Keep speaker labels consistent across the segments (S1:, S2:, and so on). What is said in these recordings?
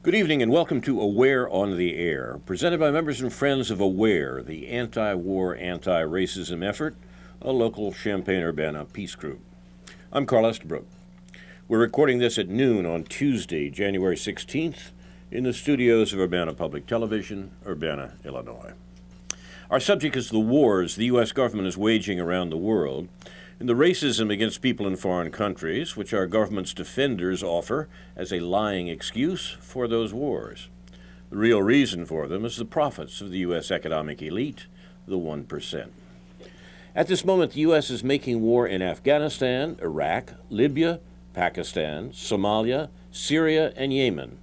S1: Good evening and welcome to Aware on the Air, presented by members and friends of Aware, the anti-war, anti-racism effort, a local Champaign-Urbana peace group. I'm Carl Estabrook. We're recording this at noon on Tuesday, January 16th, in the studios of Urbana Public Television, Urbana, Illinois. Our subject is the wars the U.S. government is waging around the world, and the racism against people in foreign countries, which our government's defenders offer as a lying excuse for those wars. The real reason for them is the profits of the U.S. economic elite, the 1%. At this moment, the U.S. is making war in Afghanistan, Iraq, Libya, Pakistan, Somalia, Syria, and Yemen,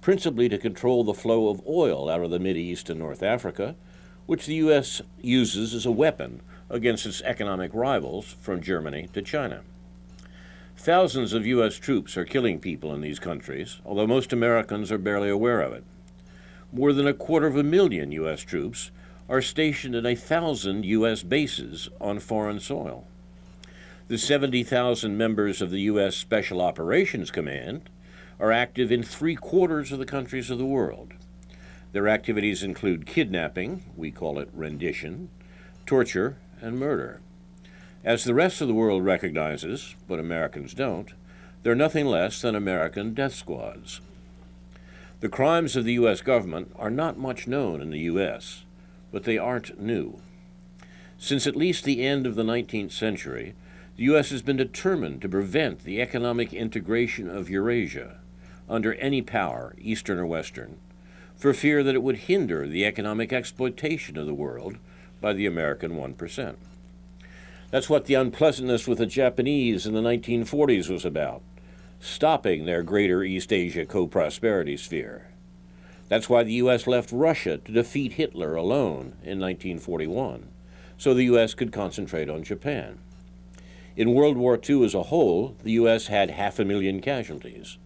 S1: principally to control the flow of oil out of the Mideast and North Africa, which the U.S. uses as a weapon against its economic rivals from Germany to China. Thousands of U.S. troops are killing people in these countries, although most Americans are barely aware of it. More than 250,000 U.S. troops are stationed in 1,000 U.S. bases on foreign soil. The 70,000 members of the U.S. Special Operations Command are active in 3/4 of the countries of the world. Their activities include kidnapping, we call it rendition, torture, and murder. As the rest of the world recognizes, but Americans don't, they're nothing less than American death squads. The crimes of the U.S. government are not much known in the U.S., but they aren't new. Since at least the end of the 19th century, the U.S. has been determined to prevent the economic integration of Eurasia, under any power, Eastern or Western, for fear that it would hinder the economic exploitation of the world by the American 1%. That's what the unpleasantness with the Japanese in the 1940s was about, stopping their greater East Asia co-prosperity sphere. That's why the U.S. left Russia to defeat Hitler alone in 1941, so the U.S. could concentrate on Japan. In World War II as a whole, the U.S. had 500,000 casualties,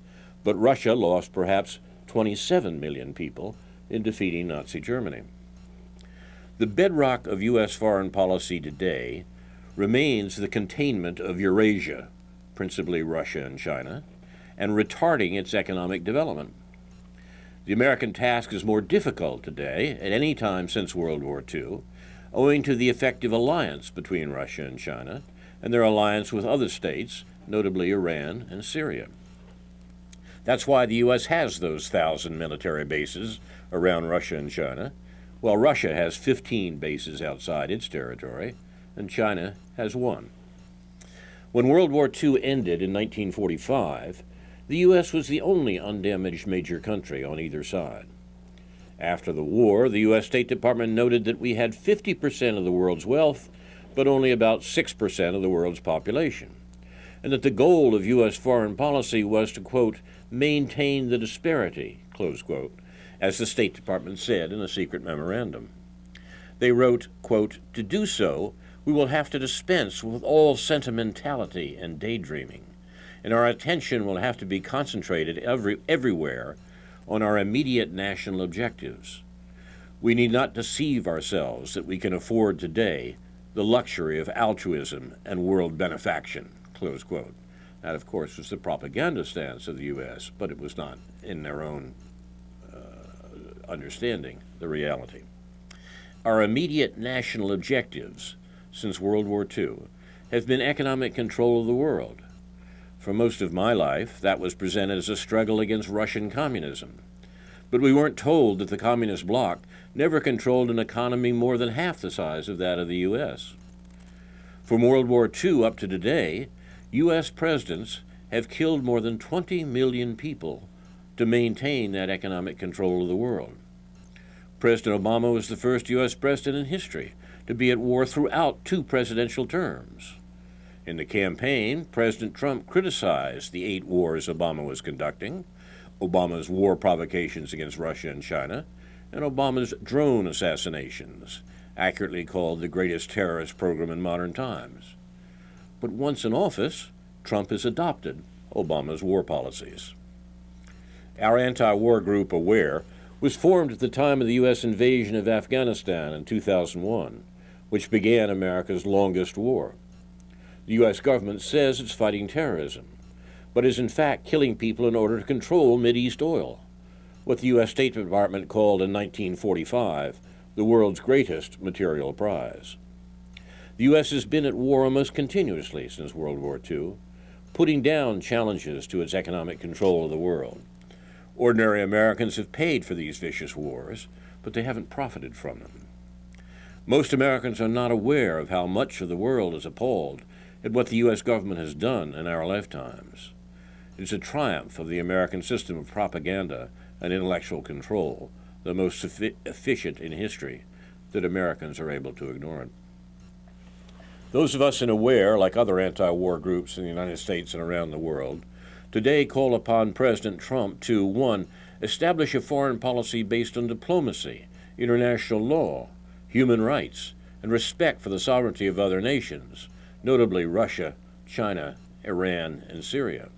S1: but Russia lost perhaps 27 million people in defeating Nazi Germany. The bedrock of U.S. foreign policy today remains the containment of Eurasia, principally Russia and China, and retarding its economic development. The American task is more difficult today at any time since World War II, owing to the effective alliance between Russia and China and their alliance with other states, notably Iran and Syria. That's why the U.S. has those 1,000 military bases around Russia and China, while Russia has 15 bases outside its territory, and China has 1. When World War II ended in 1945, the U.S. was the only undamaged major country on either side. After the war, the U.S. State Department noted that we had 50% of the world's wealth, but only about 6% of the world's population, and that the goal of U.S. foreign policy was to, quote, maintain the disparity, close quote, as the State Department said in a secret memorandum. They wrote, quote, to do so, we will have to dispense with all sentimentality and daydreaming, and our attention will have to be concentrated everywhere on our immediate national objectives. We need not deceive ourselves that we can afford today the luxury of altruism and world benefaction, close quote. That, of course, was the propaganda stance of the U.S., but it was not, in their own understanding, the reality. Our immediate national objectives since World War II have been economic control of the world. For most of my life, that was presented as a struggle against Russian communism. But we weren't told that the communist bloc never controlled an economy more than half the size of that of the U.S. From World War II up to today, U.S. presidents have killed more than 20 million people to maintain that economic control of the world. President Obama was the first U.S. president in history to be at war throughout 2 presidential terms. In the campaign, President Trump criticized the 8 wars Obama was conducting, Obama's war provocations against Russia and China, and Obama's drone assassinations, accurately called the greatest terrorist program in modern times. But once in office, Trump has adopted Obama's war policies. Our anti-war group, AWARE, was formed at the time of the U.S. invasion of Afghanistan in 2001, which began America's longest war. The U.S. government says it's fighting terrorism, but is in fact killing people in order to control Mideast oil. what the U.S. State Department called in 1945 the world's greatest material prize. The U.S. has been at war almost continuously since World War II, putting down challenges to its economic control of the world. Ordinary Americans have paid for these vicious wars, but they haven't profited from them. Most Americans are not aware of how much of the world is appalled at what the U.S. government has done in our lifetimes. It's a triumph of the American system of propaganda and intellectual control, the most efficient in history, that Americans are able to ignore it. Those of us in Aware, like other anti-war groups in the United States and around the world, today call upon President Trump to, 1, establish a foreign policy based on diplomacy, international law, human rights, and respect for the sovereignty of other nations, notably Russia, China, Iran, and Syria.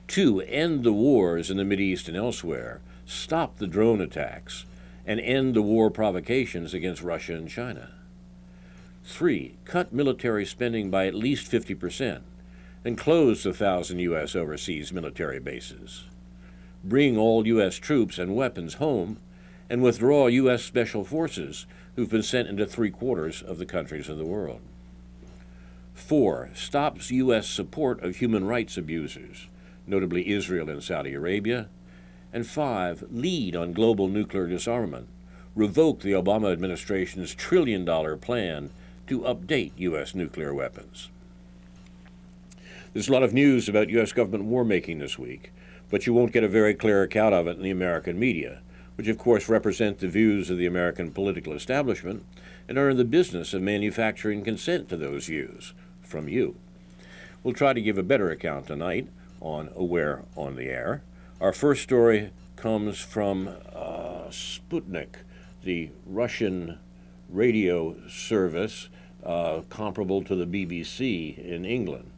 S1: 2, end the wars in the Mideast and elsewhere, stop the drone attacks, and end the war provocations against Russia and China. 3, cut military spending by at least 50% and close the 1,000 U.S. overseas military bases. Bring all U.S. troops and weapons home and withdraw U.S. Special Forces who've been sent into 3/4 of the countries of the world. 4, stops U.S. support of human rights abusers, notably Israel and Saudi Arabia. And 5, lead on global nuclear disarmament, revoke the Obama administration's trillion-dollar plan to update U.S. nuclear weapons. There's a lot of news about U.S. government war-making this week, but you won't get a very clear account of it in the American media, which of course represent the views of the American political establishment and are in the business of manufacturing consent to those views from you. We'll try to give a better account tonight on Aware on the Air. Our first story comes from Sputnik, the Russian radio service comparable to the BBC in England.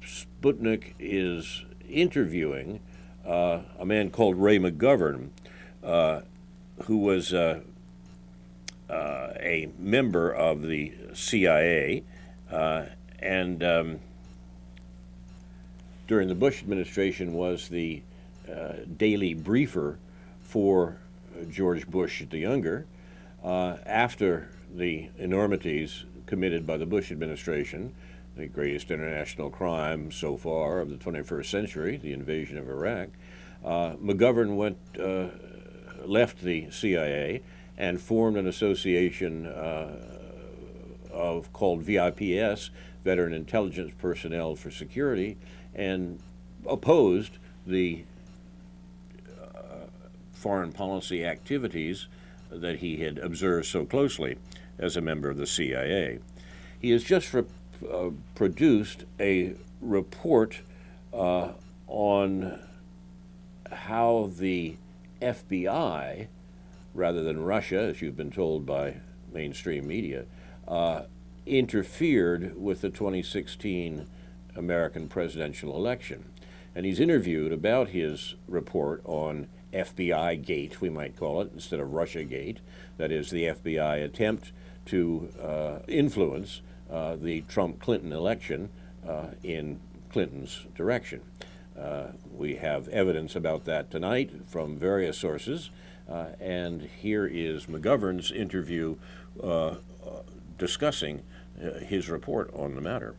S1: Sputnik is interviewing a man called Ray McGovern, who was a member of the CIA, and during the Bush administration was the daily briefer for George Bush the Younger. After the enormities committed by the Bush administration, the greatest international crime so far of the 21st century, the invasion of Iraq, McGovern left the CIA and formed an association called VIPS, Veteran Intelligence Personnel for Security, and opposed the foreign policy activities that he had observed so closely as a member of the CIA. He has just produced a report on how the FBI, rather than Russia, as you've been told by mainstream media, interfered with the 2016 American presidential election. And he's interviewed about his report on FBI Gate, we might call it, instead of Russia Gate, that is the FBI attempt to influence the Trump-Clinton election in Clinton's direction. We have evidence about that tonight from various sources, and here is McGovern's interview discussing his report on the matter.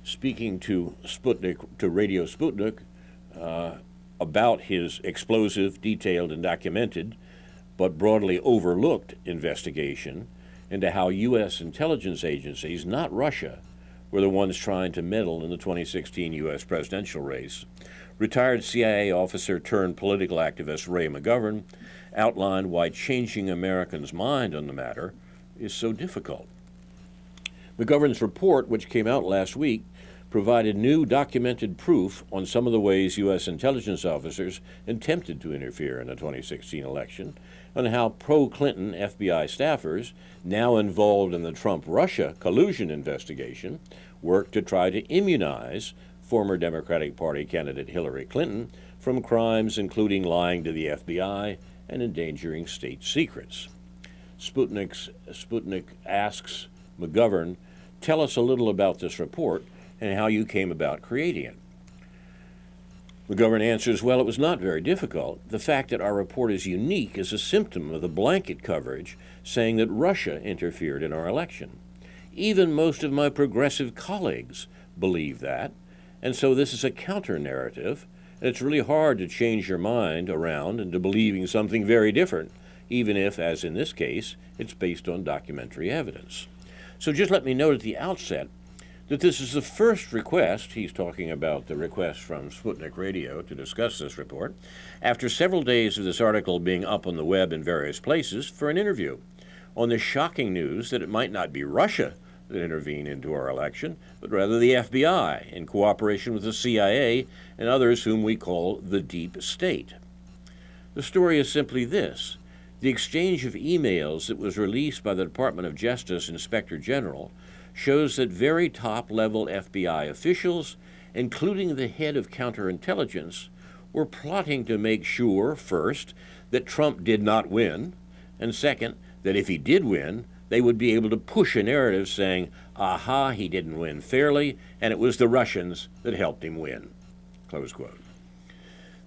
S1: Speaking to Sputnik, to Radio Sputnik, about his explosive, detailed, and documented, but broadly overlooked investigation into how U.S. intelligence agencies, not Russia, were the ones trying to meddle in the 2016 U.S. presidential race. Retired CIA officer turned political activist Ray McGovern outlined why changing Americans' mind on the matter is so difficult. McGovern's report, which came out last week, provided new documented proof on some of the ways U.S. intelligence officers attempted to interfere in the 2016 election, and how pro-Clinton FBI staffers, now involved in the Trump-Russia collusion investigation, worked to try to immunize former Democratic Party candidate Hillary Clinton from crimes including lying to the FBI and endangering state secrets. Sputnik asks McGovern, tell us a little about this report and how you came about creating it. McGovern answers, well, it was not very difficult. The fact that our report is unique is a symptom of the blanket coverage saying that Russia interfered in our election. Even most of my progressive colleagues believe that, and so this is a counter-narrative, and it's really hard to change your mind around into believing something very different, even if, as in this case, it's based on documentary evidence. So just let me note at the outset that this is the first request, he's talking about the request from Sputnik Radio to discuss this report, after several days of this article being up on the web in various places for an interview on the shocking news that it might not be Russia that intervened into our election, but rather the FBI in cooperation with the CIA and others whom we call the deep state. The story is simply this. The exchange of emails that was released by the Department of Justice Inspector General shows that very top-level FBI officials, including the head of counterintelligence, were plotting to make sure, first, that Trump did not win, and second, that if he did win, they would be able to push a narrative saying, aha, he didn't win fairly, and it was the Russians that helped him win. Close quote.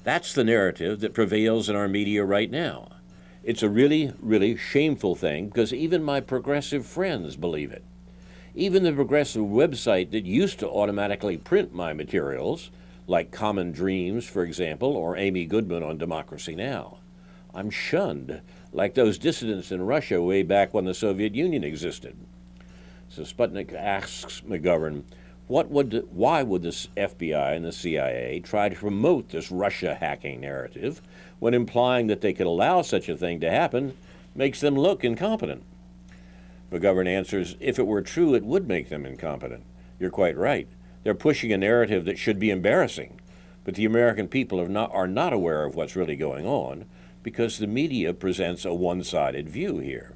S1: That's the narrative that prevails in our media right now. It's a really, really shameful thing because even my progressive friends believe it. Even the progressive website that used to automatically print my materials, like Common Dreams, for example, or Amy Goodman on Democracy Now! I'm shunned, like those dissidents in Russia way back when the Soviet Union existed. So Sputnik asks McGovern, why would the FBI and the CIA try to promote this Russia hacking narrative when implying that they could allow such a thing to happen makes them look incompetent? McGovern answers, if it were true, it would make them incompetent. You're quite right. They're pushing a narrative that should be embarrassing, but the American people are not aware of what's really going on because the media presents a one-sided view here.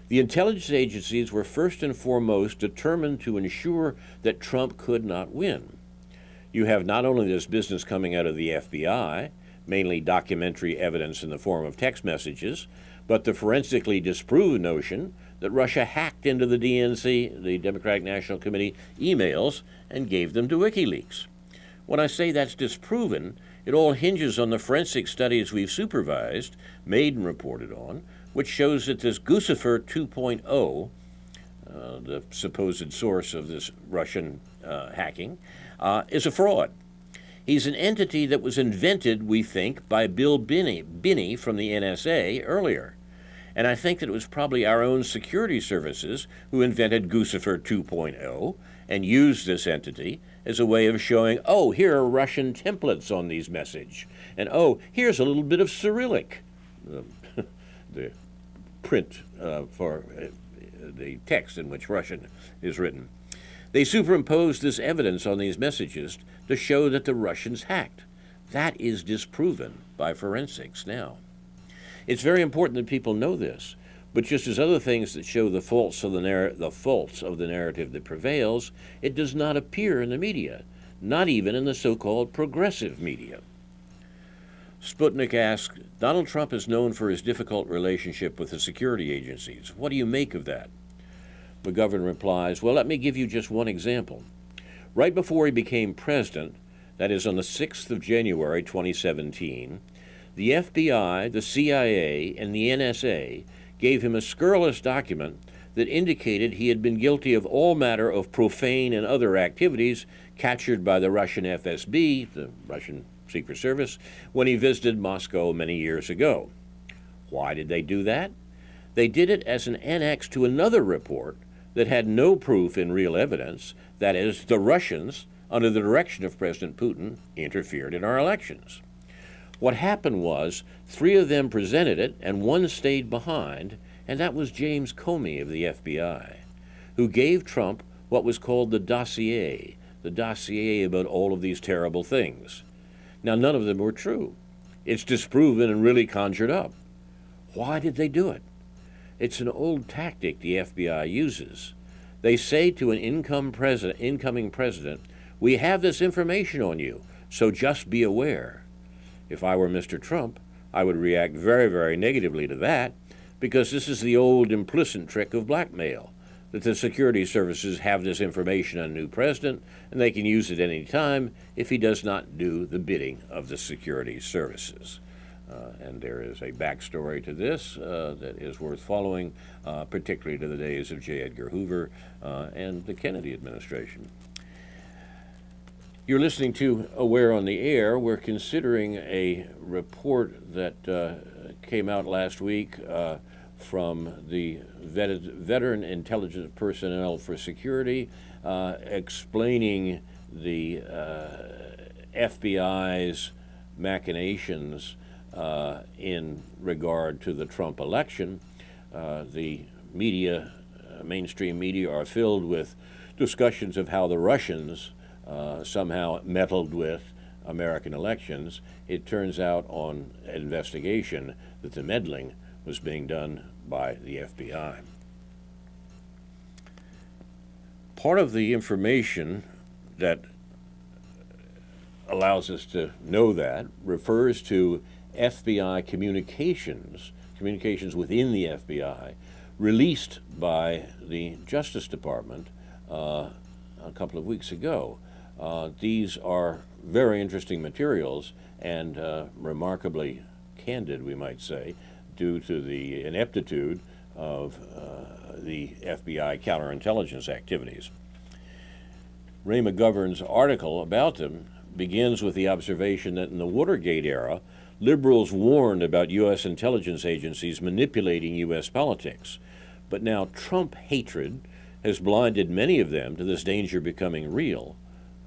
S1: The intelligence agencies were first and foremost determined to ensure that Trump could not win. You have not only this business coming out of the FBI, mainly documentary evidence in the form of text messages, but the forensically disproved notion that Russia hacked into the DNC, the Democratic National Committee, emails and gave them to WikiLeaks. When I say that's disproven, it all hinges on the forensic studies we've supervised, made and reported on, which shows that this Guccifer 2.0, the supposed source of this Russian hacking, is a fraud. He's an entity that was invented, we think, by Bill Binney from the NSA earlier. And I think that it was probably our own security services who invented Guccifer 2.0 and used this entity as a way of showing, oh, here are Russian templates on these messages. And oh, here's a little bit of Cyrillic, the print for the text in which Russian is written. They superimposed this evidence on these messages to show that the Russians hacked. That is disproven by forensics now. It's very important that people know this, but just as other things that show the faults of the narrative that prevails, it does not appear in the media, not even in the so-called progressive media. Sputnik asks, Donald Trump is known for his difficult relationship with the security agencies. What do you make of that? McGovern replies, well, let me give you just one example. Right before he became president, that is on the 6th of January 2017, the FBI, the CIA, and the NSA gave him a scurrilous document that indicated he had been guilty of all manner of profane and other activities captured by the Russian FSB, the Russian Secret Service, when he visited Moscow many years ago. Why did they do that? They did it as an annex to another report that had no proof in real evidence, that is, the Russians, under the direction of President Putin, interfered in our elections. What happened was 3 of them presented it and 1 stayed behind, and that was James Comey of the FBI, who gave Trump what was called the dossier about all of these terrible things. Now, none of them were true. It's disproven and really conjured up. Why did they do it? It's an old tactic the FBI uses. They say to an incoming president, we have this information on you, so just be aware. If I were Mr. Trump, I would react very, very negatively to that, because this is the old implicit trick of blackmail. that the security services have this information on a new president, and they can use it any time if he does not do the bidding of the security services. And there is a backstory to this that is worth following, particularly to the days of J. Edgar Hoover and the Kennedy administration. You're listening to Aware on the Air. We're considering a report that came out last week from the Veteran Intelligence Personnel for Security, explaining the FBI's machinations in regard to the Trump election. The media, mainstream media, are filled with discussions of how the Russians somehow meddled with American elections. It turns out on investigation that the meddling was being done by the FBI. Part of the information that allows us to know that refers to FBI communications within the FBI, released by the Justice Department a couple of weeks ago. These are very interesting materials and remarkably candid, we might say, due to the ineptitude of the FBI counterintelligence activities. Ray McGovern's article about them begins with the observation that in the Watergate era, liberals warned about U.S. intelligence agencies manipulating U.S. politics. But now Trump hatred has blinded many of them to this danger becoming real,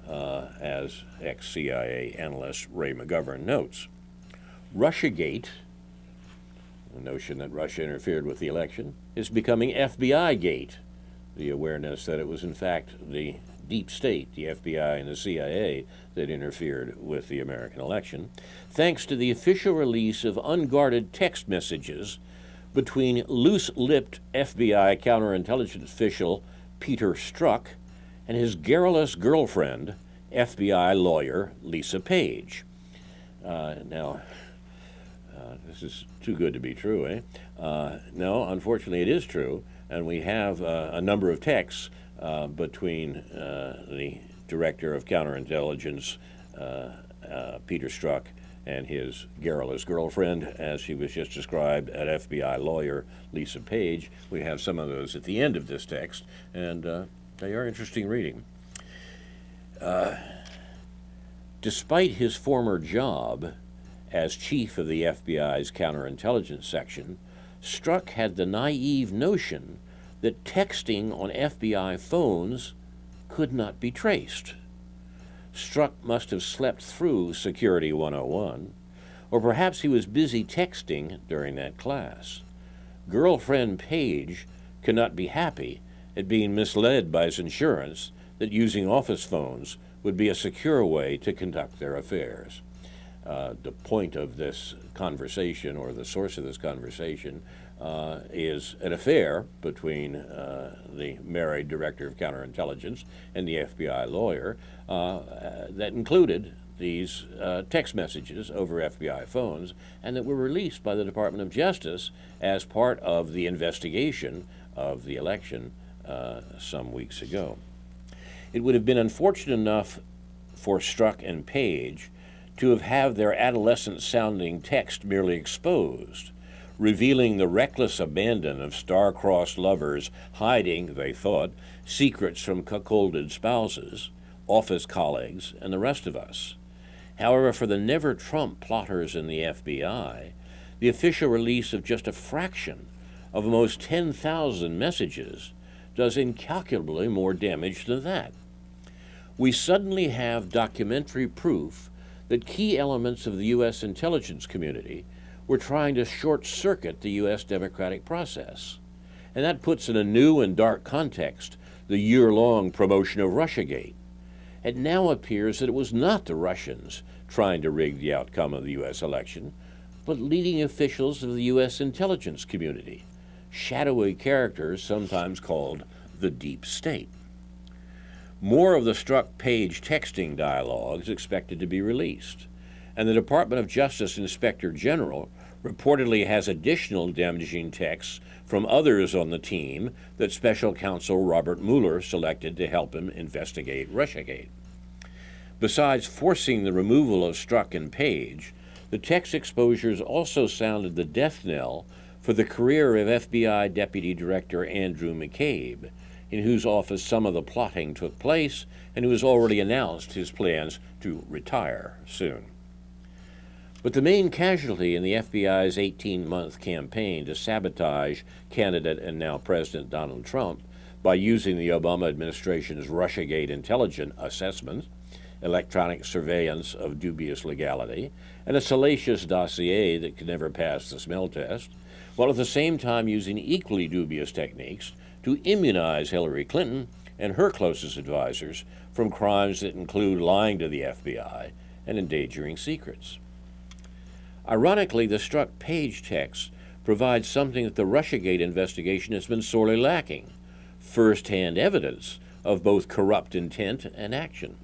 S1: as ex-CIA analyst Ray McGovern notes. Russiagate, the notion that Russia interfered with the election, is becoming FBI-gate, the awareness that it was in fact the deep state, the FBI and the CIA, that interfered with the American election, thanks to the official release of unguarded text messages between loose-lipped FBI counterintelligence official Peter Strzok and his garrulous girlfriend, FBI lawyer Lisa Page. This is too good to be true, eh? No, unfortunately it is true, and we have a number of texts between the Director of Counterintelligence, Peter Strzok, and his garrulous girlfriend, as she was just described, at FBI lawyer Lisa Page. We have some of those at the end of this text, and they are interesting reading. Despite his former job as chief of the FBI's counterintelligence section, Strzok had the naive notion that texting on FBI phones could not be traced. Strzok must have slept through Security 101, or perhaps he was busy texting during that class. Girlfriend Page could not be happy at being misled by his insurance that using office phones would be a secure way to conduct their affairs. The point of this conversation, or the source of this conversation, is an affair between the married Director of Counterintelligence and the FBI lawyer that included these text messages over FBI phones, and that were released by the Department of Justice as part of the investigation of the election some weeks ago. It would have been unfortunate enough for Strzok and Page to have had their adolescent-sounding text merely exposed, revealing the reckless abandon of star-crossed lovers hiding, they thought, secrets from cuckolded spouses, office colleagues, and the rest of us. However, for the never-Trump plotters in the FBI, the official release of just a fraction of almost 10,000 messages does incalculably more damage than that. We suddenly have documentary proof that key elements of the U.S. intelligence community were trying to short-circuit the U.S. democratic process. And that puts in a new and dark context the year-long promotion of Russiagate. It now appears that it was not the Russians trying to rig the outcome of the U.S. election, but leading officials of the U.S. intelligence community, shadowy characters sometimes called the deep state. More of the Strzok-Page texting dialogue is expected to be released, and the Department of Justice Inspector General reportedly has additional damaging texts from others on the team that Special Counsel Robert Mueller selected to help him investigate Russiagate. Besides forcing the removal of Strzok and Page, the text exposures also sounded the death knell for the career of FBI Deputy Director Andrew McCabe, in whose office some of the plotting took place and who has already announced his plans to retire soon. But the main casualty in the FBI's 18-month campaign to sabotage candidate and now President Donald Trump by using the Obama administration's Russiagate intelligence assessment, electronic surveillance of dubious legality, and a salacious dossier that could never pass the smell test, while at the same time using equally dubious techniques to immunize Hillary Clinton and her closest advisors from crimes that include lying to the FBI and endangering secrets. Ironically, the Strzok-Page text provides something that the Russiagate investigation has been sorely lacking: first-hand evidence of both corrupt intent and action.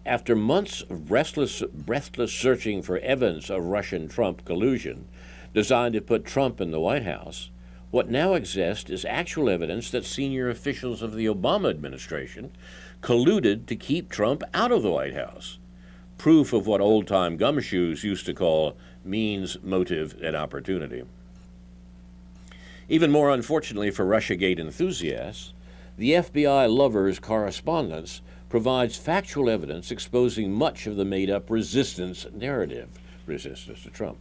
S1: After months of breathless searching for evidence of Russian-Trump collusion designed to put Trump in the White House, what now exists is actual evidence that senior officials of the Obama administration colluded to keep Trump out of the White House. Proof of what old-time gumshoes used to call means, motive, and opportunity. Even more unfortunately for Russiagate enthusiasts, the FBI lover's correspondence provides factual evidence exposing much of the made-up resistance to Trump.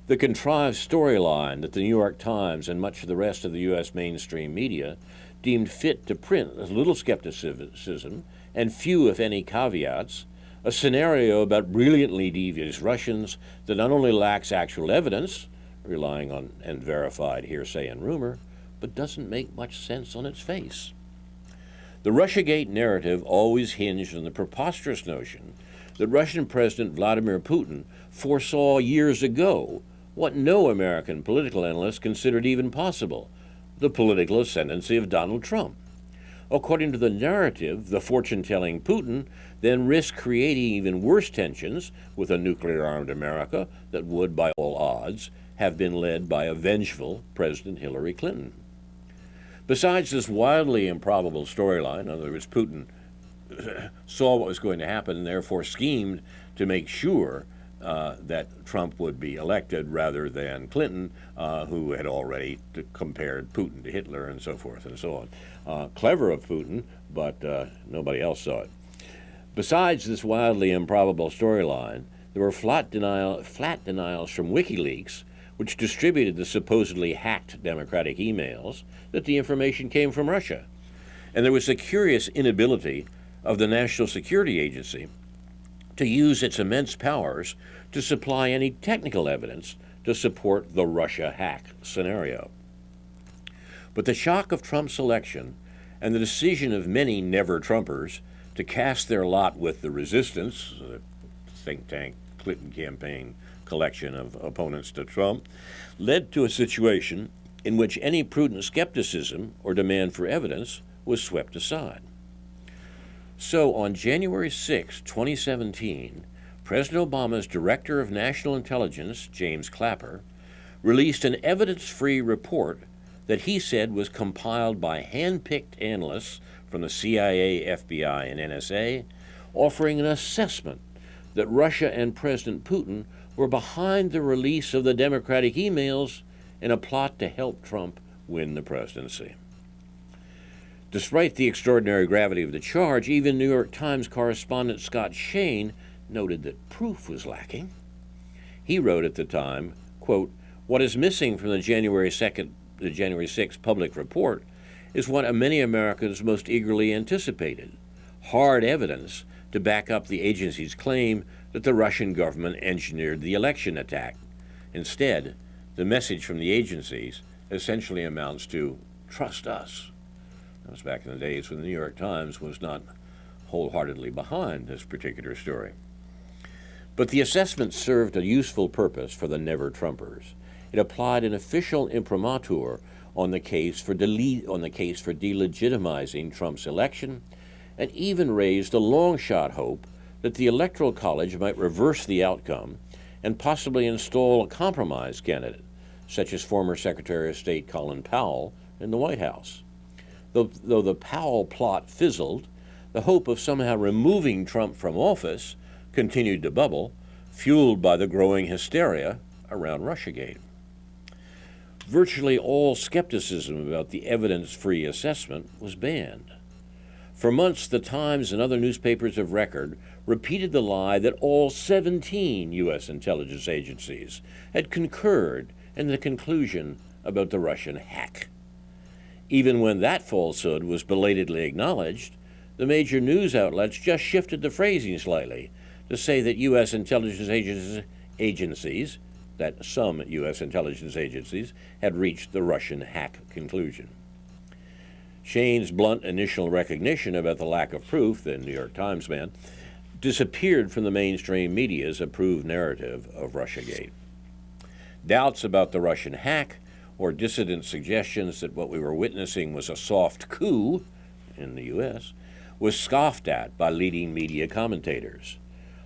S1: The contrived storyline that the New York Times and much of the rest of the U.S. mainstream media deemed fit to print with little skepticism and few, if any, caveats, a scenario about brilliantly devious Russians that not only lacks actual evidence, relying on unverified hearsay and rumor, but doesn't make much sense on its face. The Russiagate narrative always hinged on the preposterous notion that Russian President Vladimir Putin foresaw years ago what no American political analyst considered even possible: the political ascendancy of Donald Trump. According to the narrative, the fortune-telling Putin then risked creating even worse tensions with a nuclear-armed America that would, by all odds, have been led by a vengeful President Hillary Clinton. Besides this wildly improbable storyline, in other words, Putin saw what was going to happen and therefore schemed to make sure that Trump would be elected rather than Clinton, who had already compared Putin to Hitler and so forth and so on. Clever of Putin, but nobody else saw it. Besides this wildly improbable storyline, there were flat denials from WikiLeaks, which distributed the supposedly hacked Democratic emails, that the information came from Russia. And there was the curious inability of the National Security Agency to use its immense powers to supply any technical evidence to support the Russia hack scenario. But the shock of Trump's election and the decision of many never-Trumpers to cast their lot with the resistance, the think tank Clinton campaign collection of opponents to Trump, led to a situation in which any prudent skepticism or demand for evidence was swept aside. So on January 6, 2017, President Obama's Director of National Intelligence, James Clapper, released an evidence-free report that he said was compiled by hand-picked analysts from the CIA, FBI, and NSA, offering an assessment that Russia and President Putin were behind the release of the Democratic emails in a plot to help Trump win the presidency. Despite the extraordinary gravity of the charge, even New York Times correspondent Scott Shane noted that proof was lacking. He wrote at the time, quote, "What is missing from the January 6th public report is what many Americans most eagerly anticipated: hard evidence to back up the agency's claim that the Russian government engineered the election attack. Instead, the message from the agencies essentially amounts to, trust us." That was back in the days when the New York Times was not wholeheartedly behind this particular story. But the assessment served a useful purpose for the never-Trumpers. It applied an official imprimatur on the case for delegitimizing Trump's election, and even raised a long-shot hope that the Electoral College might reverse the outcome and possibly install a compromise candidate, such as former Secretary of State Colin Powell in the White House. Though the Powell plot fizzled, the hope of somehow removing Trump from office continued to bubble, fueled by the growing hysteria around Russiagate. Virtually all skepticism about the evidence-free assessment was banned. For months, the Times and other newspapers of record repeated the lie that all 17 U.S. intelligence agencies had concurred in the conclusion about the Russian hack. Even when that falsehood was belatedly acknowledged, the major news outlets just shifted the phrasing slightly to say that U.S. intelligence agencies, that some U.S. intelligence agencies had reached the Russian hack conclusion. Shane's blunt initial recognition about the lack of proof, the New York Times man, disappeared from the mainstream media's approved narrative of Russiagate. Doubts about the Russian hack or dissident suggestions that what we were witnessing was a soft coup in the U.S. was scoffed at by leading media commentators.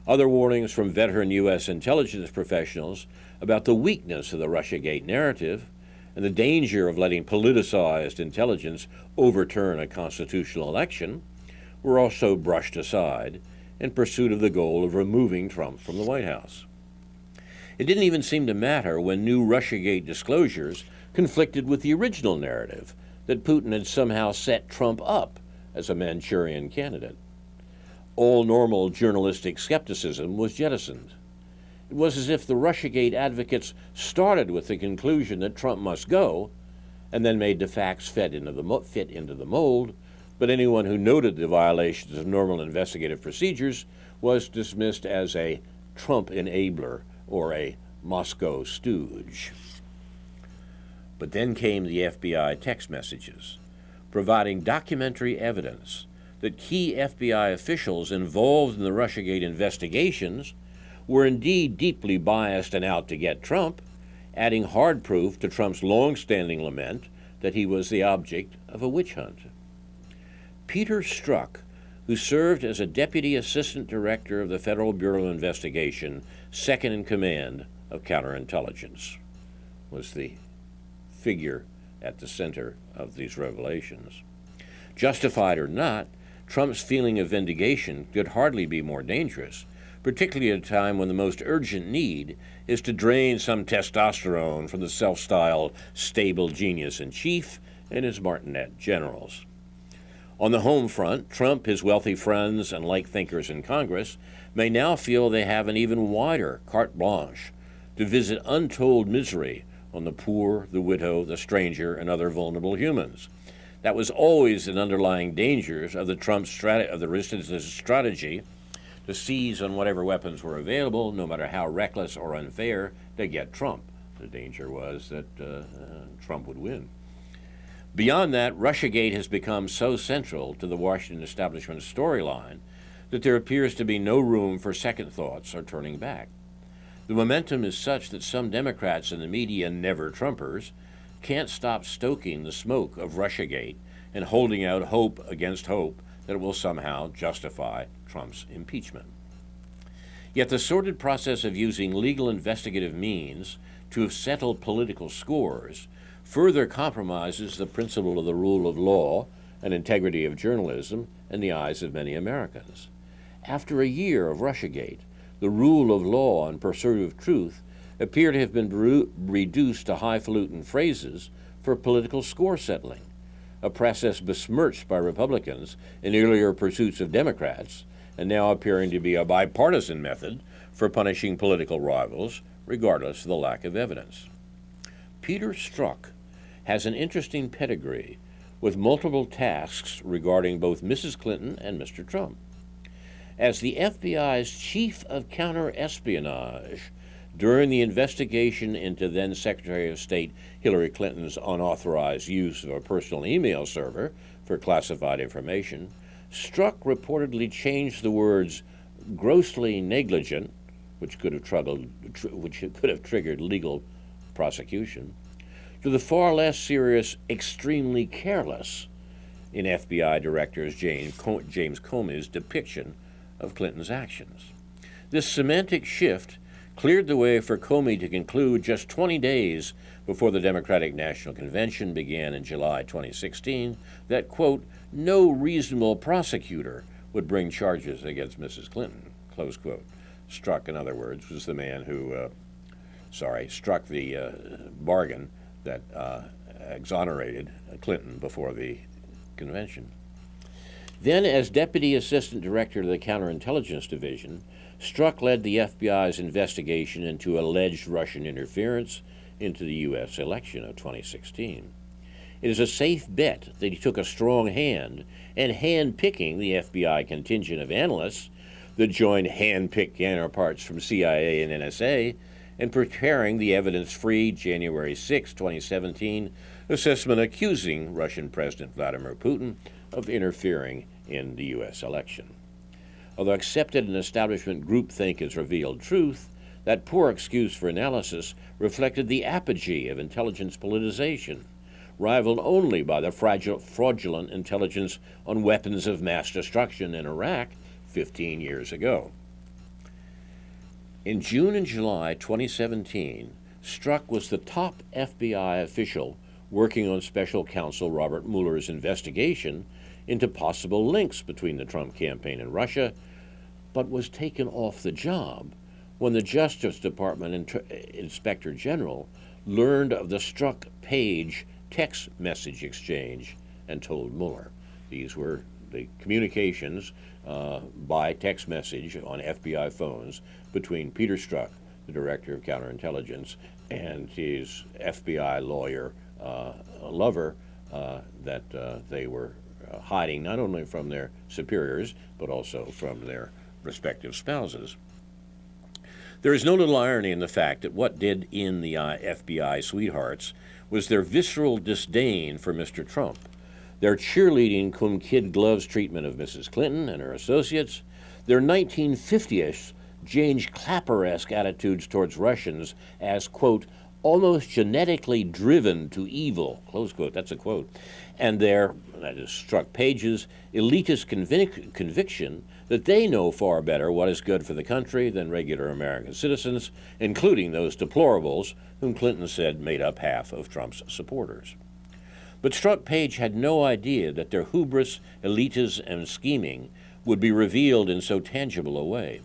S1: Other warnings from veteran U.S. intelligence professionals about the weakness of the Russiagate narrative and the danger of letting politicized intelligence overturn a constitutional election were also brushed aside in pursuit of the goal of removing Trump from the White House. It didn't even seem to matter when new Russiagate disclosures conflicted with the original narrative that Putin had somehow set Trump up as a Manchurian candidate. All normal journalistic skepticism was jettisoned. It was as if the Russiagate advocates started with the conclusion that Trump must go, and then made the facts fit into the mold, but anyone who noted the violations of normal investigative procedures was dismissed as a Trump enabler or a Moscow stooge. But then came the FBI text messages, providing documentary evidence that key FBI officials involved in the Russiagate investigations were indeed deeply biased and out to get Trump, adding hard proof to Trump's long-standing lament that he was the object of a witch hunt. Peter Strzok, who served as a Deputy Assistant Director of the Federal Bureau of Investigation, second in command of counterintelligence, was the figure at the center of these revelations. Justified or not, Trump's feeling of vindication could hardly be more dangerous, particularly at a time when the most urgent need is to drain some testosterone from the self-styled stable genius-in-chief and his martinet generals. On the home front, Trump, his wealthy friends, and like-thinkers in Congress may now feel they have an even wider carte blanche to visit untold misery on the poor, the widow, the stranger, and other vulnerable humans. That was always an underlying danger of the resistance strategy to seize on whatever weapons were available, no matter how reckless or unfair, to get Trump. The danger was that Trump would win. Beyond that, Russiagate has become so central to the Washington establishment's storyline that there appears to be no room for second thoughts or turning back. The momentum is such that some Democrats in the media, never Trumpers, can't stop stoking the smoke of Russiagate and holding out hope against hope that it will somehow justify Trump's impeachment. Yet the sordid process of using legal investigative means to have settled political scores further compromises the principle of the rule of law and integrity of journalism in the eyes of many Americans. After a year of Russiagate, the rule of law and pursuit of truth appear to have been reduced to highfalutin phrases for political score settling, a process besmirched by Republicans in earlier pursuits of Democrats, and now appearing to be a bipartisan method for punishing political rivals, regardless of the lack of evidence. Peter Strzok has an interesting pedigree with multiple tasks regarding both Mrs. Clinton and Mr. Trump. As the FBI's chief of counterespionage during the investigation into then Secretary of State Hillary Clinton's unauthorized use of a personal email server for classified information, Strzok reportedly changed the words grossly negligent, which could have triggered legal prosecution, to the far less serious extremely careless in FBI Director James Comey's depiction of Clinton's actions. This semantic shift cleared the way for Comey to conclude just 20 days before the Democratic National Convention began in July 2016 that, quote, no reasonable prosecutor would bring charges against Mrs. Clinton, close quote. Strzok, in other words, was the man who, struck the bargain that exonerated Clinton before the convention. Then, as Deputy Assistant Director of the Counterintelligence Division, Strzok led the FBI's investigation into alleged Russian interference into the U.S. election of 2016. It is a safe bet that he took a strong hand in hand-picking the FBI contingent of analysts that joined hand-picked counterparts from CIA and NSA in preparing the evidence-free January 6, 2017 assessment accusing Russian President Vladimir Putin of interfering in the U.S. election. Although accepted in establishment groupthink as revealed truth, that poor excuse for analysis reflected the apogee of intelligence politicization, rivaled only by the fraudulent intelligence on weapons of mass destruction in Iraq 15 years ago. In June and July 2017, Strzok was the top FBI official working on Special Counsel Robert Mueller's investigation into possible links between the Trump campaign and Russia, but was taken off the job when the Justice Department Inspector General learned of the Strzok-Page text message exchange and told Mueller. These were the communications by text message on FBI phones between Peter Strzok, the Director of Counterintelligence, and his FBI lawyer lover that they were hiding not only from their superiors, but also from their respective spouses. There is no little irony in the fact that what did in the FBI sweethearts was their visceral disdain for Mr. Trump, their cheerleading cum kid gloves treatment of Mrs. Clinton and her associates, their 1950s James Clapper-esque attitudes towards Russians as, quote, almost genetically driven to evil, close quote, that's a quote, and their, that is Strzok Page's, elitist conviction that they know far better what is good for the country than regular American citizens, including those deplorables whom Clinton said made up half of Trump's supporters. But Strzok Page had no idea that their hubris, elitism, and scheming would be revealed in so tangible a way.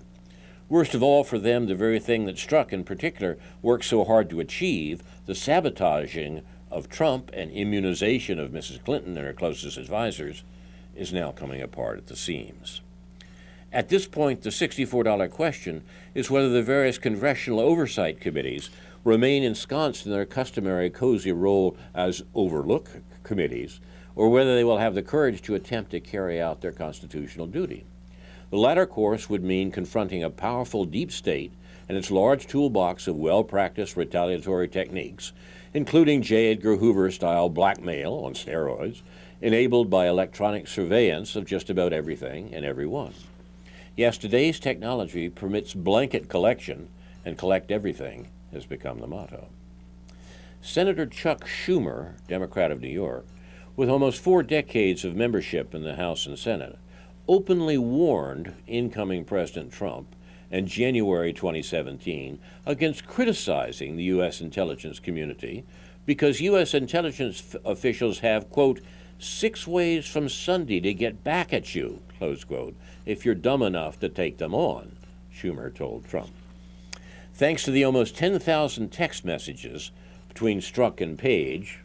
S1: Worst of all for them, the very thing that Strzok in particular worked so hard to achieve, the sabotaging of Trump and immunization of Mrs. Clinton and her closest advisors, is now coming apart at the seams. At this point, the $64 question is whether the various congressional oversight committees remain ensconced in their customary cozy role as overlook committees, or whether they will have the courage to attempt to carry out their constitutional duty. The latter course would mean confronting a powerful deep state and its large toolbox of well-practiced retaliatory techniques, including J. Edgar Hoover-style blackmail on steroids, enabled by electronic surveillance of just about everything and everyone. Yes, today's technology permits blanket collection, and collect everything has become the motto. Senator Chuck Schumer, Democrat of New York, with almost 4 decades of membership in the House and Senate, openly warned incoming President Trump in January 2017 against criticizing the U.S. intelligence community because U.S. intelligence officials have, quote, 6 ways from Sunday to get back at you, close quote, if you're dumb enough to take them on, Schumer told Trump. Thanks to the almost 10,000 text messages between Strzok and Page,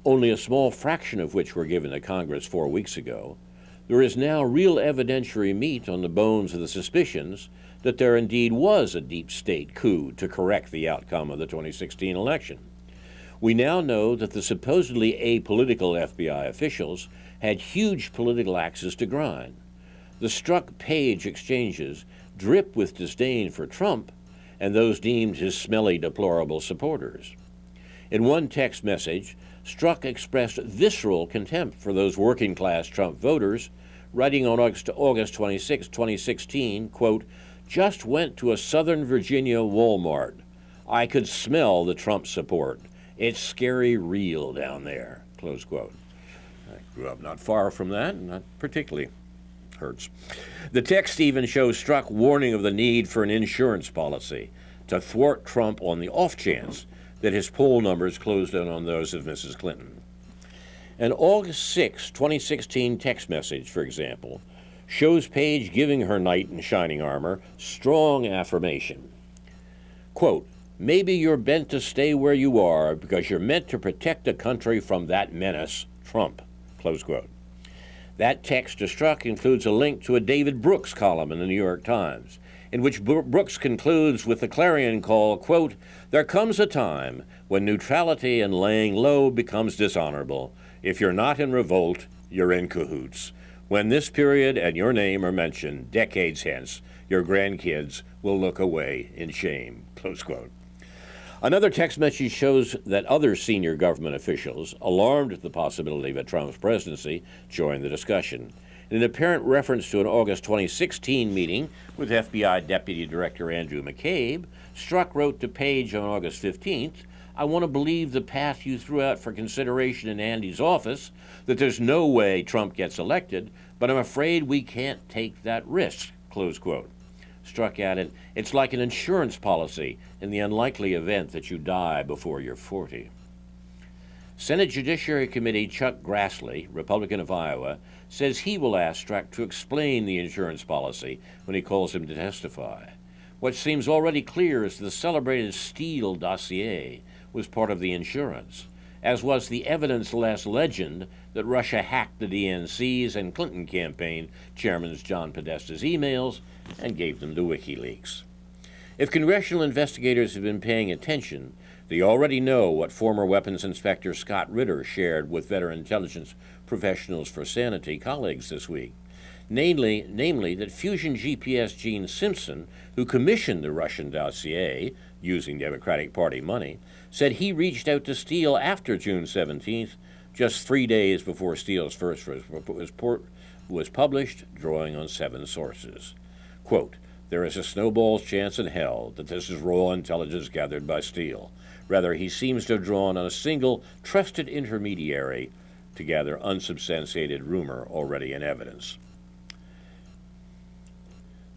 S1: only a small fraction of which were given to Congress 4 weeks ago, there is now real evidentiary meat on the bones of the suspicions that there indeed was a deep state coup to correct the outcome of the 2016 election. We now know that the supposedly apolitical FBI officials had huge political axes to grind. The Strzok-Page exchanges drip with disdain for Trump and those deemed his smelly, deplorable supporters. In one text message, Strzok expressed visceral contempt for those working-class Trump voters, writing on August 26, 2016, quote, just went to a Southern Virginia Walmart. I could smell the Trump support. It's scary real down there, close quote. I grew up not far from that, and not particularly Hurts. The text even shows Strzok warning of the need for an insurance policy to thwart Trump on the off chance that his poll numbers closed in on those of Mrs. Clinton. An August 6, 2016 text message, for example, shows Page giving her knight in shining armor strong affirmation. Quote, "Maybe you're bent to stay where you are because you're meant to protect the country from that menace, Trump." Close quote. That text to Strzok includes a link to a David Brooks column in the New York Times, in which Brooks concludes with the clarion call, quote, "There comes a time when neutrality and laying low becomes dishonorable. If you're not in revolt, you're in cahoots. When this period and your name are mentioned decades hence, your grandkids will look away in shame." Close quote. Another text message shows that other senior government officials, alarmed at the possibility of a Trump presidency, joined the discussion. In an apparent reference to an August 2016 meeting with FBI Deputy Director Andrew McCabe, Strzok wrote to Page on August 15th, "I want to believe the path you threw out for consideration in Andy's office, that there's no way Trump gets elected, but I'm afraid we can't take that risk." Close quote. Strzok added, "It's like an insurance policy in the unlikely event that you die before you're 40. Senate Judiciary Committee Chuck Grassley, Republican of Iowa, says he will ask Strzok to explain the insurance policy when he calls him to testify. What seems already clear is the celebrated Steele dossier was part of the insurance, as was the evidence-less legend that Russia hacked the DNC's and Clinton campaign chairman John Podesta's emails and gave them to WikiLeaks. If congressional investigators have been paying attention, they already know what former Weapons Inspector Scott Ritter shared with Veteran Intelligence Professionals for Sanity colleagues this week. Namely that Fusion GPS Gene Simpson, who commissioned the Russian dossier using Democratic Party money, said he reached out to Steele after June 17th, just 3 days before Steele's first report was published, drawing on 7 sources. Quote, "There is a snowball's chance in hell that this is raw intelligence gathered by Steele. Rather, he seems to have drawn on a single trusted intermediary to gather unsubstantiated rumor already in evidence."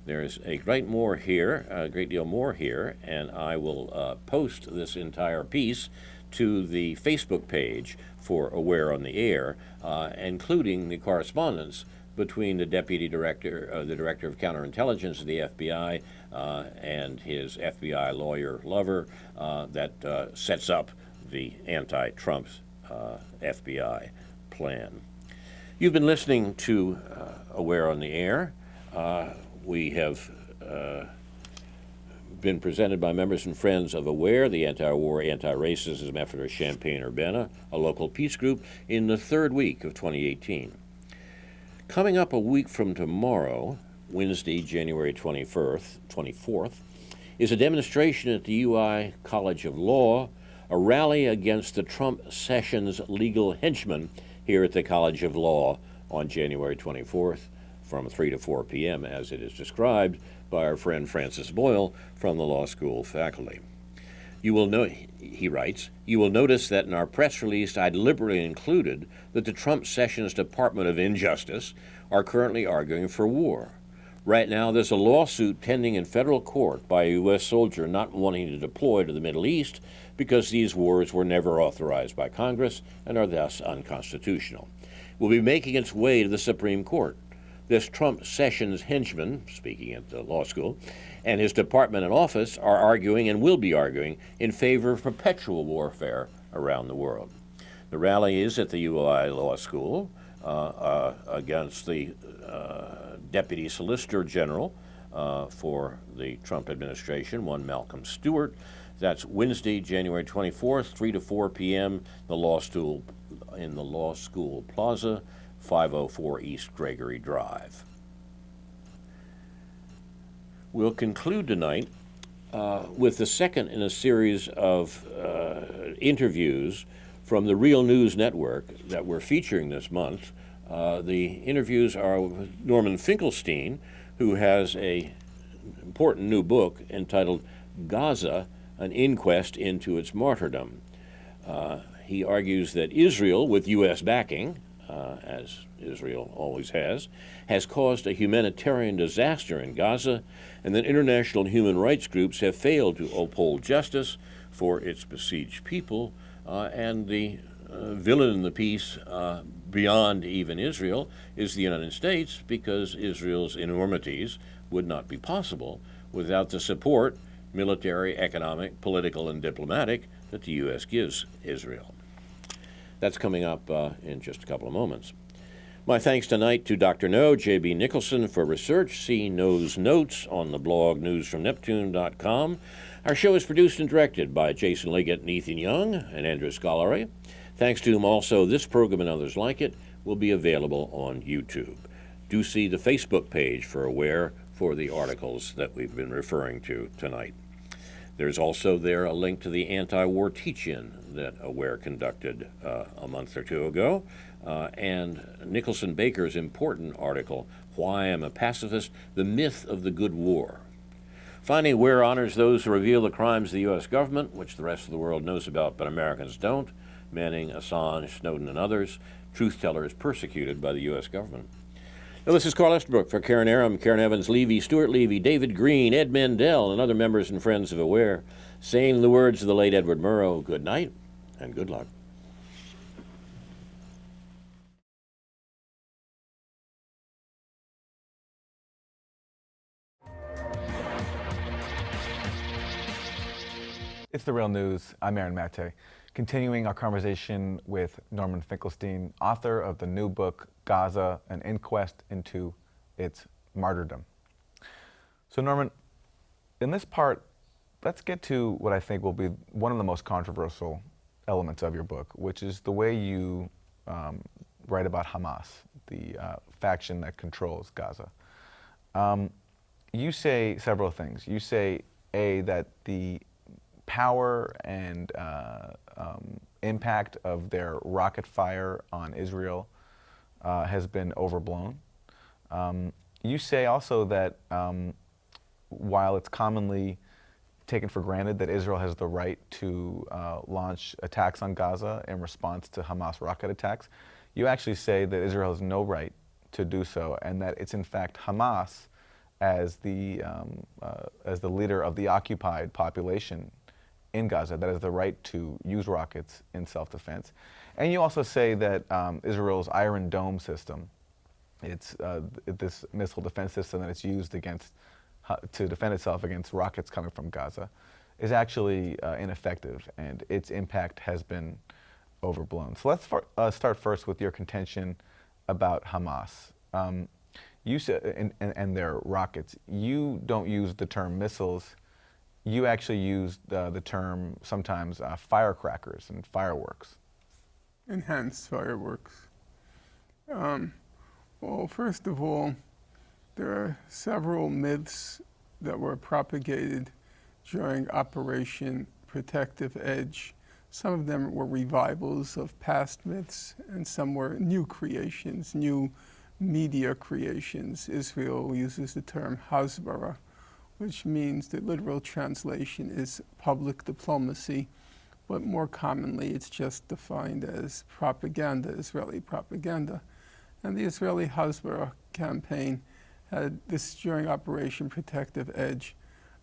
S1: There's a great deal more here, and I will post this entire piece to the Facebook page for Aware on the Air, including the correspondence between the Deputy Director, the Director of Counterintelligence of the FBI, and his FBI lawyer lover that sets up the anti-Trump FBI plan. You've been listening to Aware on the Air. We have been presented by members and friends of AWARE, the anti-war, anti-racism effort of Champaign-Urbana, a local peace group, in the 3rd week of 2018. Coming up a week from tomorrow, Wednesday, January 24th, is a demonstration at the UI College of Law, a rally against the Trump Sessions legal henchmen here at the College of Law on January 24th. From 3 to 4 p.m., as it is described by our friend Francis Boyle from the law school faculty. You will know, he writes, "You will notice that in our press release I deliberately included that the Trump Sessions Department of Injustice are currently arguing for war. Right now there's a lawsuit pending in federal court by a U.S. soldier not wanting to deploy to the Middle East because these wars were never authorized by Congress and are thus unconstitutional. Will be making its way to the Supreme Court. This Trump Sessions henchman, speaking at the law school, and his department and office are arguing and will be arguing in favor of perpetual warfare around the world." The rally is at the UI Law School against the Deputy Solicitor General for the Trump administration, one Malcolm Stewart. That's Wednesday, January 24th, 3 to 4 p.m., in the Law School Plaza, 504 East Gregory Drive. We'll conclude tonight with the second in a series of interviews from the Real News Network that we're featuring this month. The interviews are with Norman Finkelstein, who has an important new book entitled Gaza, An Inquest into Its Martyrdom. He argues that Israel, with U.S. backing, as Israel always has caused a humanitarian disaster in Gaza, and that international human rights groups have failed to uphold justice for its besieged people, and the villain in the piece, beyond even Israel, is the United States, because Israel's enormities would not be possible without the support, military, economic, political, and diplomatic, that the U.S. gives Israel. That's coming up in just a couple of moments. My thanks tonight to Dr. No, J.B. Nicholson, for research. See No's notes on the blog newsfromneptune.com. Our show is produced and directed by Jason Liggett and Ethan Young and Andrew Scolari. Thanks to whom also this program and others like it will be available on YouTube. Do see the Facebook page for Aware for the articles that we've been referring to tonight. There's also there a link to the anti-war teach-in that Aware conducted a month or two ago, and Nicholson Baker's important article, Why I'm a Pacifist, The Myth of the Good War. Finally, Aware honors those who reveal the crimes of the U.S. government, which the rest of the world knows about but Americans don't: Manning, Assange, Snowden, and others, truth-tellers persecuted by the U.S. government. Now, this is Carl Estabrook for Karen Aram, Karen Evans, Levy, Stuart Levy, David Green, Ed Mendel, and other members and friends of Aware, saying in the words of the late Edward Murrow, good night and good luck.
S2: It's The Real News. I'm Aaron Mate, continuing our conversation with Norman Finkelstein, author of the new book, Gaza, An Inquest into Its Martyrdom. So Norman, in this part, let's get to what I think will be one of the most controversial elements of your book, which is the way you write about Hamas, the faction that controls Gaza. You say several things. You say, A, that the power and impact of their rocket fire on Israel has been overblown. You say also that while it's commonly taken for granted that Israel has the right to launch attacks on Gaza in response to Hamas rocket attacks, you actually say that Israel has no right to do so, and that it's in fact Hamas as the leader of the occupied population in Gaza that has the right to use rockets in self-defense. And you also say that Israel's Iron Dome system, it's this missile defense system that it's used to defend itself against rockets coming from Gaza, is actually ineffective, and its impact has been overblown. So let's start first with your contention about Hamas. You said, and their rockets, you don't use the term missiles. You actually use the term sometimes firecrackers and fireworks.
S3: Enhanced fireworks. Well, first of all, there are several myths that were propagated during Operation Protective Edge. Some of them were revivals of past myths, and some were new creations, new media creations. Israel uses the term Hasbara, which means the literal translation is public diplomacy, but more commonly it's just defined as propaganda, Israeli propaganda. And the Israeli Hasbara campaign had this, during Operation Protective Edge,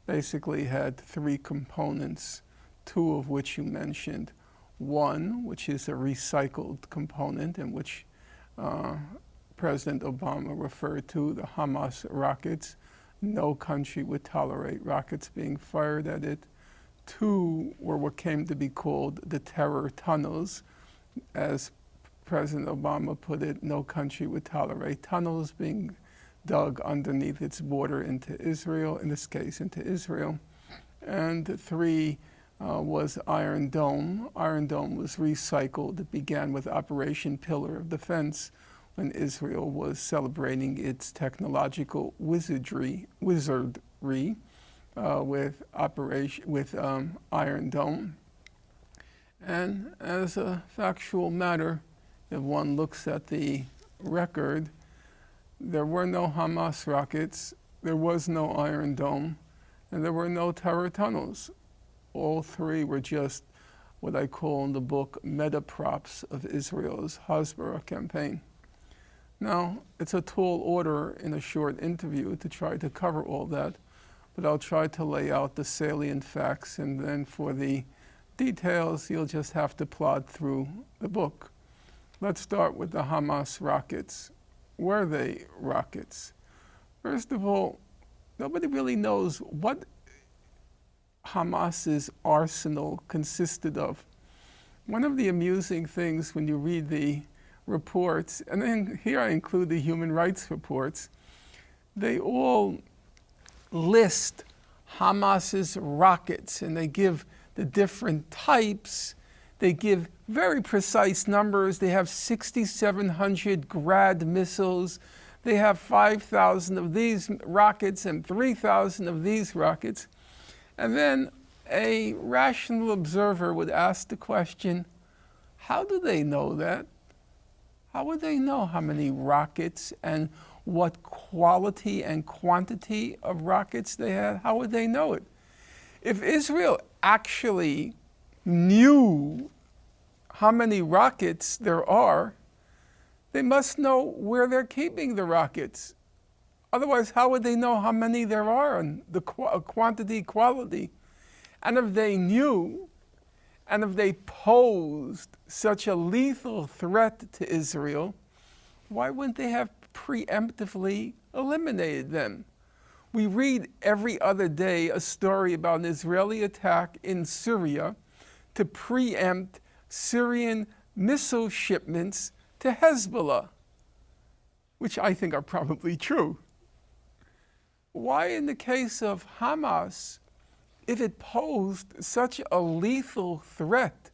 S3: basically had three components, two of which you mentioned. One, which is a recycled component, in which President Obama referred to the Hamas rockets. No country would tolerate rockets being fired at it. Two were what came to be called the terror tunnels. As President Obama put it, no country would tolerate tunnels being dug underneath its border into Israel, in this case into Israel. And three was Iron Dome. Iron Dome was recycled. It began with Operation Pillar of Defense, when Israel was celebrating its technological wizardry with Iron Dome. And as a factual matter, if one looks at the record, there were no Hamas rockets, there was no Iron Dome, and there were no terror tunnels. All three were just what I call in the book metaprops of Israel's Hasbara campaign. Now, it's a tall order in a short interview to try to cover all that, but I'll try to lay out the salient facts, and then for the details, you'll just have to plod through the book. Let's start with the Hamas rockets. Were they rockets? First of all, nobody really knows what Hamas's arsenal consisted of. One of the amusing things when you read the reports, and then here I include the human rights reports, they all list Hamas's rockets, and they give the different types. They give very precise numbers. They have 6,700 Grad missiles. They have 5,000 of these rockets and 3,000 of these rockets. And then a rational observer would ask the question, how do they know that? How would they know how many rockets and what quality and quantity of rockets they had? How would they know it? If Israel actually knew how many rockets there are, they must know where they're keeping the rockets. Otherwise, how would they know how many there are and the quantity, quality? And if they knew, and if they posed such a lethal threat to Israel, why wouldn't they have preemptively eliminated them? We read every other day a story about an Israeli attack in Syria to preempt Syrian missile shipments to Hezbollah, which I think are probably true. Why in the case of Hamas, if it posed such a lethal threat,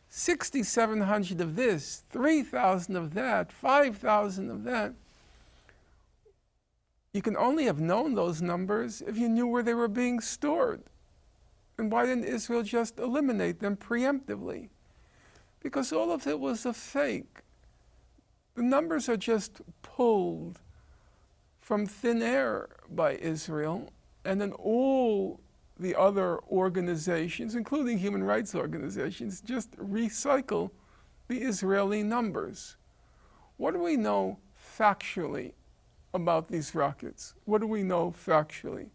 S3: 6,700 of this, 3,000 of that, 5,000 of that, you can only have known those numbers if you knew where they were being stored. And why didn't Israel just eliminate them preemptively? Because all of it was a fake. The numbers are just pulled from thin air by Israel, and then all the other organizations, including human rights organizations, just recycle the Israeli numbers. What do we know factually about these rockets? What do we know factually?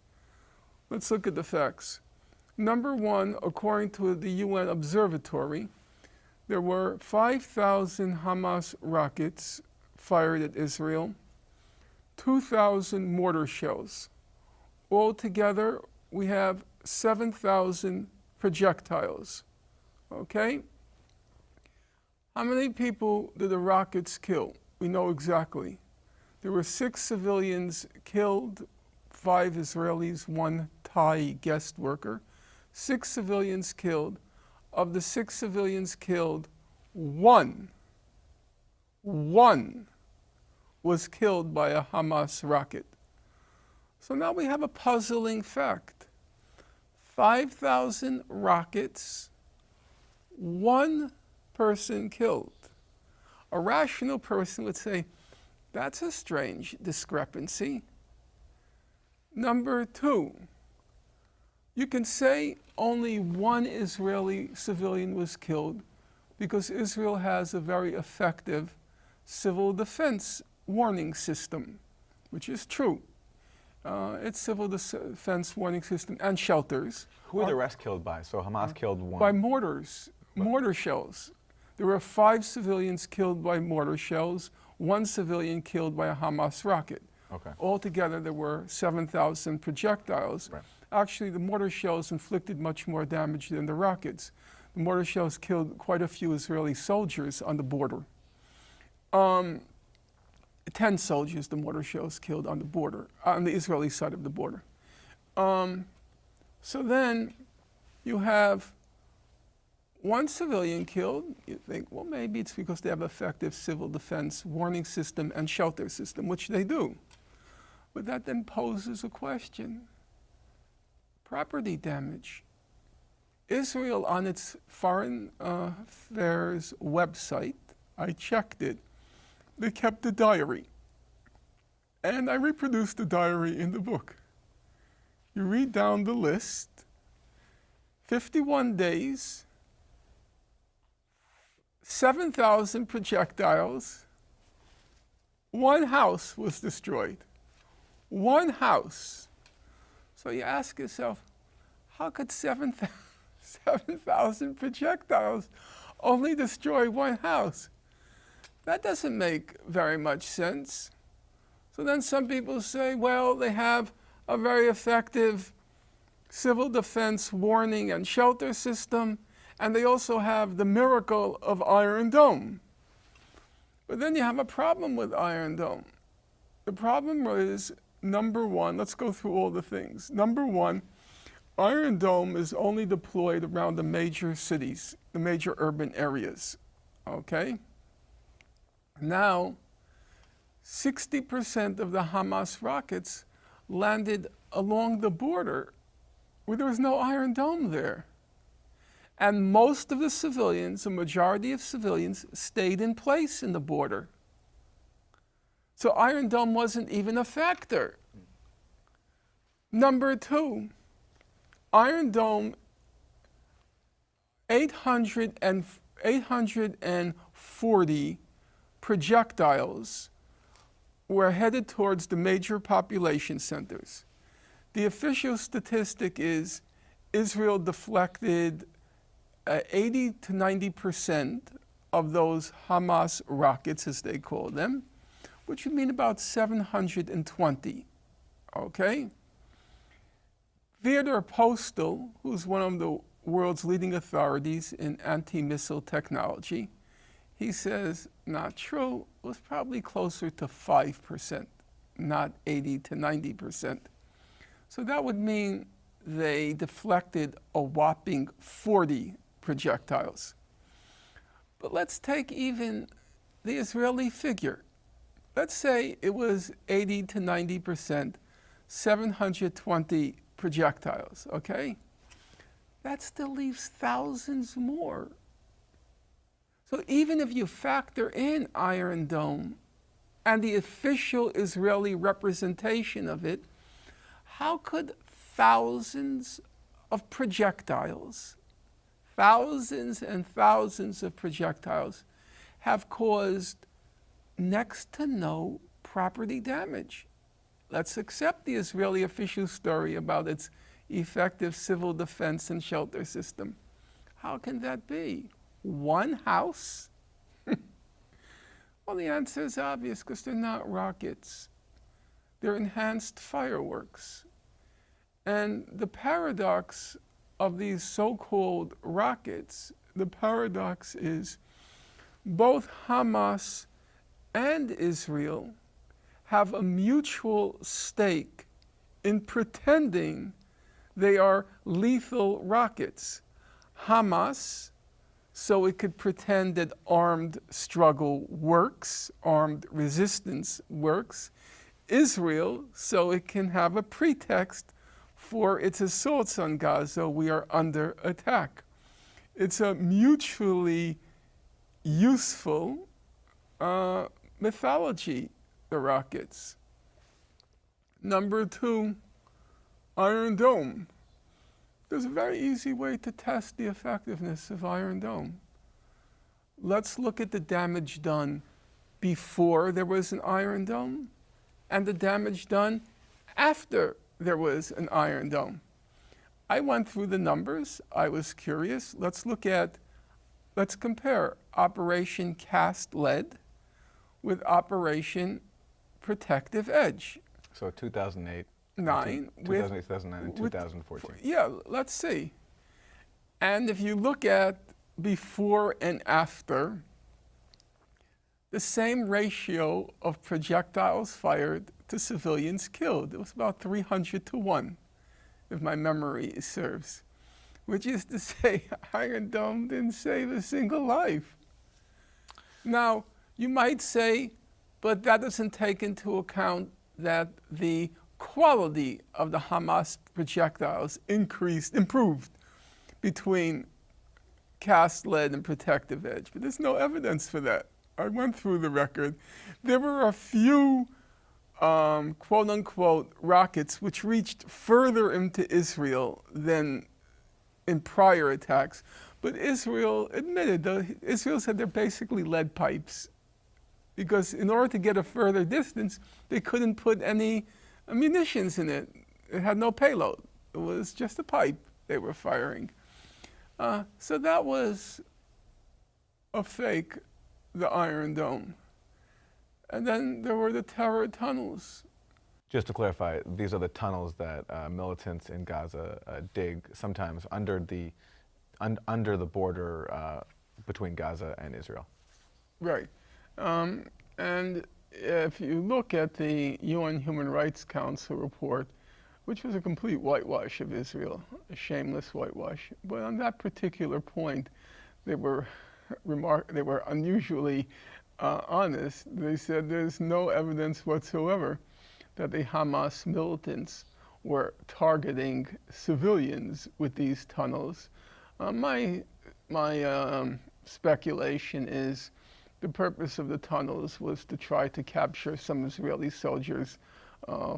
S3: Let's look at the facts. Number one, according to the UN Observatory, there were 5,000 Hamas rockets fired at Israel, 2,000 mortar shells. Altogether, we have 7,000 projectiles. Okay? How many people did the rockets kill? We know exactly. There were 6 civilians killed, 5 Israelis, 1 Thai guest worker. 6 civilians killed. Of the 6 civilians killed, one was killed by a Hamas rocket. So now we have a puzzling fact. 5,000 rockets, 1 person killed. A rational person would say, that's a strange discrepancy. Number 2, you can say only 1 Israeli civilian was killed because Israel has a very effective civil defense warning system, which is true. It's civil defense warning system and shelters.
S2: Who are the rest killed by? So Hamas killed 1.
S3: By mortars, mortar shells. There were 5 civilians killed by mortar shells, 1 civilian killed by a Hamas rocket.
S2: Okay.
S3: Altogether, there were 7,000 projectiles. Right. Actually, the mortar shells inflicted much more damage than the rockets. The mortar shells killed quite a few Israeli soldiers on the border. 10 soldiers the mortar shells killed on the border, on the Israeli side of the border. So then you have 1 civilian killed. You think, well, maybe it's because they have effective civil defense warning system and shelter system, which they do. But that then poses a question. Property damage. Israel, on its foreign affairs website, I checked it, they kept a diary. And I reproduced the diary in the book. You read down the list, 51 days, 7,000 projectiles. One house was destroyed. One house. So you ask yourself, how could 7,000 projectiles only destroy one house? That doesn't make very much sense. So then some people say, well, they have a very effective civil defense warning and shelter system, and they also have the miracle of Iron Dome. But then you have a problem with Iron Dome. The problem is, number one, let's go through all the things. Number one, Iron Dome is only deployed around the major cities, the major urban areas, okay? Now, 60% of the Hamas rockets landed along the border where there was no Iron Dome there. And most of the civilians, a majority of civilians, stayed in place in the border. So Iron Dome wasn't even a factor. Number two, Iron Dome, 840 projectiles were headed towards the major population centers. The official statistic is Israel deflected 80 to 90% of those Hamas rockets, as they call them, which would mean about 720, okay? Theodore Postal, who's one of the world's leading authorities in anti-missile technology, he says, not true, it was probably closer to 5%, not 80 to 90%. So that would mean they deflected a whopping 40 projectiles. But let's take even the Israeli figure. Let's say it was 80 to 90%, 720 projectiles, okay? That still leaves thousands more. So even if you factor in Iron Dome and the official Israeli representation of it, how could thousands of projectiles, thousands and thousands of projectiles, have caused next to no property damage? Let's accept the Israeli official story about its effective civil defense and shelter system. How can that be? One house? Well, the answer is obvious, because they're not rockets. They're enhanced fireworks. And the paradox of these so-called rockets, the paradox is both Hamas and Israel have a mutual stake in pretending they are lethal rockets. Hamas, so it could pretend that armed struggle works, armed resistance works. Israel, so it can have a pretext for its assaults on Gaza. We are under attack. It's a mutually useful mythology, the rockets. Number two, Iron Dome. There's a very easy way to test the effectiveness of Iron Dome. Let's look at the damage done before there was an Iron Dome and the damage done after there was an Iron Dome. I went through the numbers. I was curious. Let's compare Operation Cast Lead with Operation Protective Edge.
S2: So 2008.
S3: 2009
S2: and 2014.
S3: Yeah, let's see. And if you look at before and after, the same ratio of projectiles fired to civilians killed. It was about 300 to 1, if my memory serves. Which is to say, Iron Dome didn't save a single life. Now, you might say, but that doesn't take into account that the quality of the Hamas projectiles improved between cast lead and protective edge. But there's no evidence for that. I went through the record. There were a few quote-unquote rockets which reached further into Israel than in prior attacks, But Israel admitted, though, Israel said they're basically lead pipes, because in order to get a further distance, they couldn't put any munitions in it. It had no payload. It was just a pipe they were firing. So that was a fake, the Iron Dome. And then there were the terror tunnels.
S2: Just to clarify, these are the tunnels that militants in Gaza dig sometimes under the border between Gaza and Israel.
S3: Right. And if you look at the UN Human Rights Council report, which was a complete whitewash of Israel, a shameless whitewash, but on that particular point, they were unusually honest. They said there's no evidence whatsoever that the Hamas militants were targeting civilians with these tunnels. My speculation is the purpose of the tunnels was to try to capture some Israeli soldiers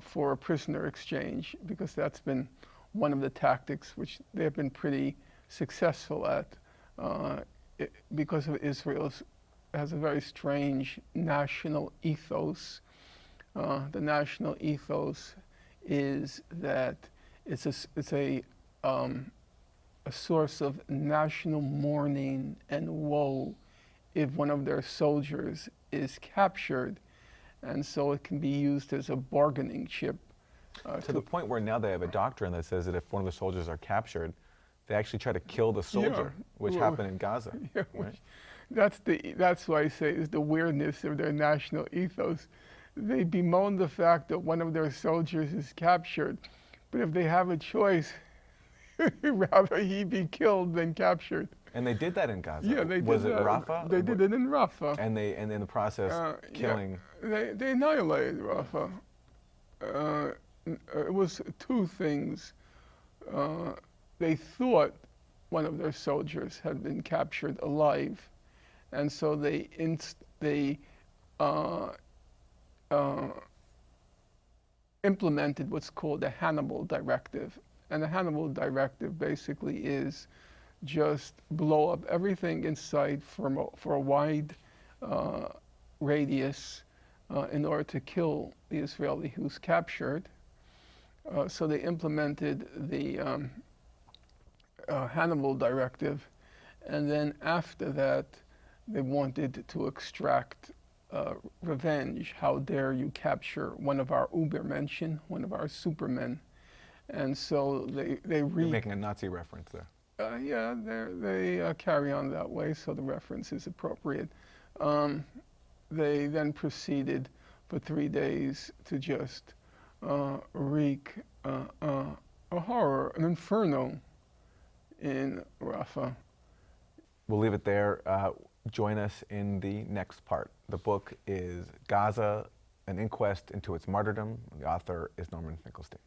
S3: for a prisoner exchange, because that's been one of the tactics which they have been pretty successful at, because of Israel's has a very strange national ethos. The national ethos is that it's a source of national mourning and woe if one of their soldiers is captured, and so it can be used as a bargaining chip.
S2: To the point where now they have a doctrine that says that if one of the soldiers are captured, they actually try to kill the soldier, which happened in Gaza.
S3: Yeah,
S2: right?
S3: That's why I say is the weirdness of their national ethos. They bemoan the fact that one of their soldiers is captured, but if they have a choice, rather he be killed than captured.
S2: And they did that in Gaza.
S3: Yeah, they did.
S2: Was it Rafah?
S3: They did it in Rafah.
S2: And in the process, killing.
S3: Yeah, they annihilated Rafah. It was two things. They thought one of their soldiers had been captured alive, and so they implemented what's called the Hannibal Directive. And the Hannibal Directive basically is just blow up everything in sight for a wide radius in order to kill the Israeli who's captured. So they implemented the Hannibal Directive, and then after that, they wanted to extract revenge. How dare you capture one of our Übermenschen, one of our supermen? And so You're
S2: making a Nazi reference there.
S3: Yeah, they carry on that way, so the reference is appropriate. They then proceeded for 3 days to just wreak a horror, an inferno in Rafah.
S2: We'll leave it there. Join us in the next part. The book is Gaza, an inquest into its martyrdom. The author is Norman Finkelstein.